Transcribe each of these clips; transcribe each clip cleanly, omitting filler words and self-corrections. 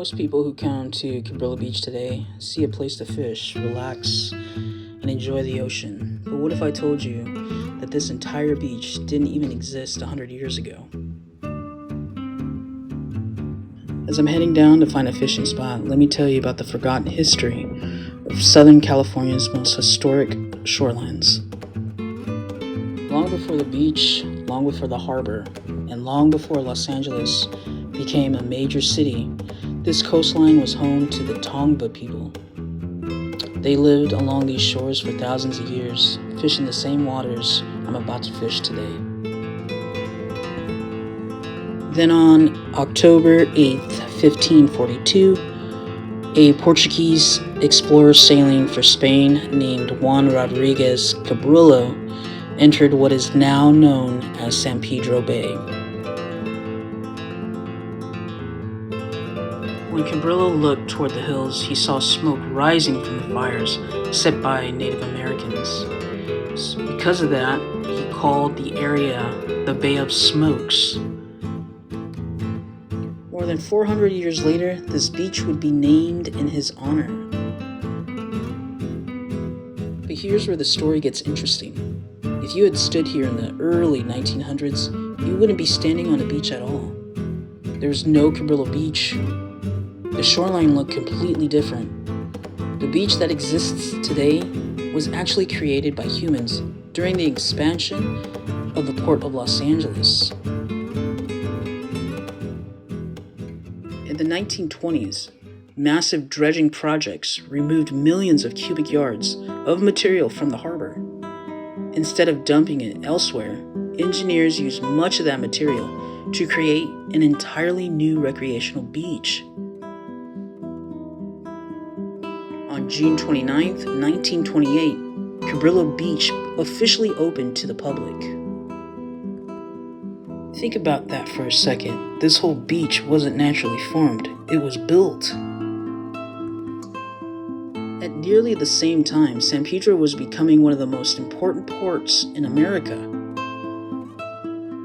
Most people who come to Cabrillo Beach today see a place to fish, relax, and enjoy the ocean. But what if I told you that this entire beach didn't even exist 100 years ago? As I'm heading down to find a fishing spot, let me tell you about the forgotten history of Southern California's most historic shorelines. Long before the beach, long before the harbor, and long before Los Angeles became a major city, this coastline was home to the Tongva people. They lived along these shores for thousands of years, fishing the same waters I'm about to fish today. Then on October 8th, 1542, a Portuguese explorer sailing for Spain named Juan Rodríguez Cabrillo entered what is now known as San Pedro Bay. When Cabrillo looked toward the hills, he saw smoke rising from the fires set by Native Americans. Because of that, he called the area the Bay of Smokes. More than 400 years later, this beach would be named in his honor. But here's where the story gets interesting. If you had stood here in the early 1900s, you wouldn't be standing on a beach at all. There was no Cabrillo Beach. The shoreline looked completely different. The beach that exists today was actually created by humans during the expansion of the port of Los Angeles. In the 1920s, massive dredging projects removed millions of cubic yards of material from the harbor. Instead of dumping it elsewhere, engineers used much of that material to create an entirely new recreational beach. On June 29, 1928, Cabrillo Beach officially opened to the public. Think about that for a second. This whole beach wasn't naturally formed, it was built. At nearly the same time, San Pedro was becoming one of the most important ports in America.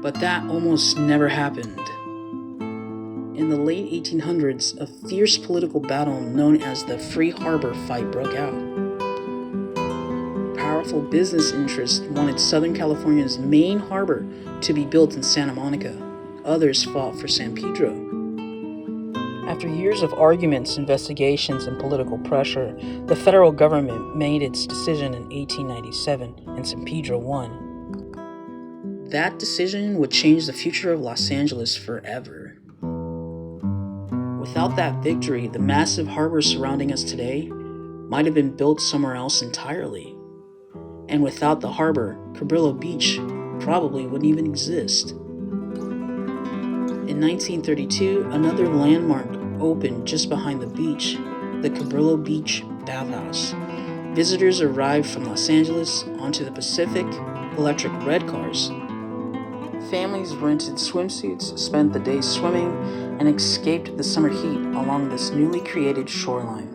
But that almost never happened. In the late 1800s, a fierce political battle known as the Free Harbor Fight broke out. Powerful business interests wanted Southern California's main harbor to be built in Santa Monica. Others fought for San Pedro. After years of arguments, investigations, and political pressure, the federal government made its decision in 1897, and San Pedro won. That decision would change the future of Los Angeles forever. Without that victory, the massive harbor surrounding us today might have been built somewhere else entirely. And without the harbor, Cabrillo Beach probably wouldn't even exist. In 1932, another landmark opened just behind the beach, the Cabrillo Beach Bathhouse. Visitors arrived from Los Angeles onto the Pacific Electric red cars. Families rented swimsuits, spent the day swimming, and escaped the summer heat along this newly created shoreline.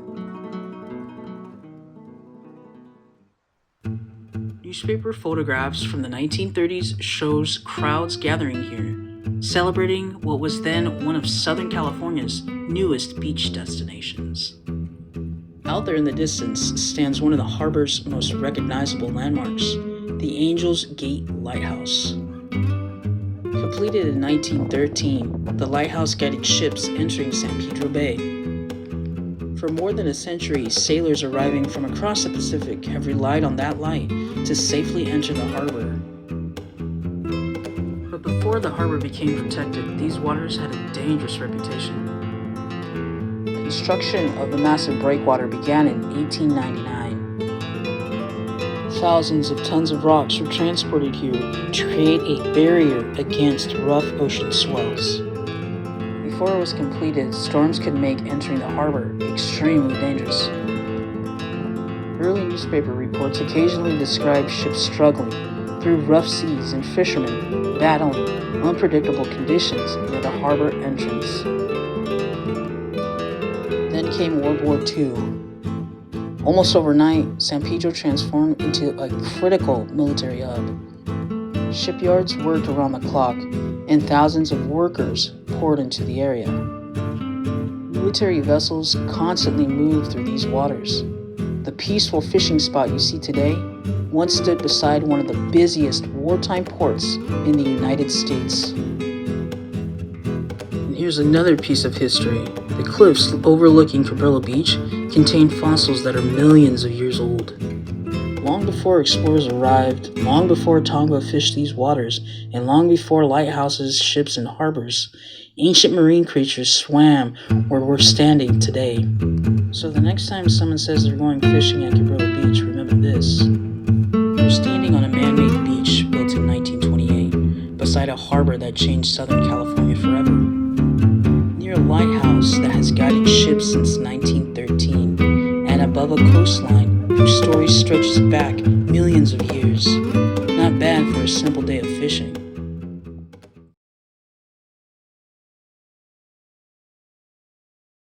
Newspaper photographs from the 1930s shows crowds gathering here, celebrating what was then one of Southern California's newest beach destinations. Out there in the distance stands one of the harbor's most recognizable landmarks, the Angel's Gate Lighthouse. Completed in 1913, the lighthouse guided ships entering San Pedro Bay. For more than a century, sailors arriving from across the Pacific have relied on that light to safely enter the harbor. But before the harbor became protected, these waters had a dangerous reputation. Construction of the massive breakwater began in 1899. Thousands of tons of rocks were transported here to create a barrier against rough ocean swells. Before it was completed, storms could make entering the harbor extremely dangerous. Early newspaper reports occasionally described ships struggling through rough seas and fishermen battling unpredictable conditions near the harbor entrance. Then came World War II. Almost overnight, San Pedro transformed into a critical military hub. Shipyards worked around the clock, and thousands of workers poured into the area. Military vessels constantly move through these waters. The peaceful fishing spot you see today once stood beside one of the busiest wartime ports in the United States. And here's another piece of history. The cliffs overlooking Cabrillo Beach contain fossils that are millions of years old. Long before explorers arrived, long before Tongva fished these waters, and long before lighthouses, ships, and harbors, ancient marine creatures swam where we're standing today. So the next time someone says they're going fishing at Cabrillo Beach, remember this. You're standing on a man-made beach built in 1928, beside a harbor that changed Southern California forever. Near a lighthouse that has guided ships since 1913, and above a coastline whose story stretches back millions of years. Not bad for a simple day of fishing.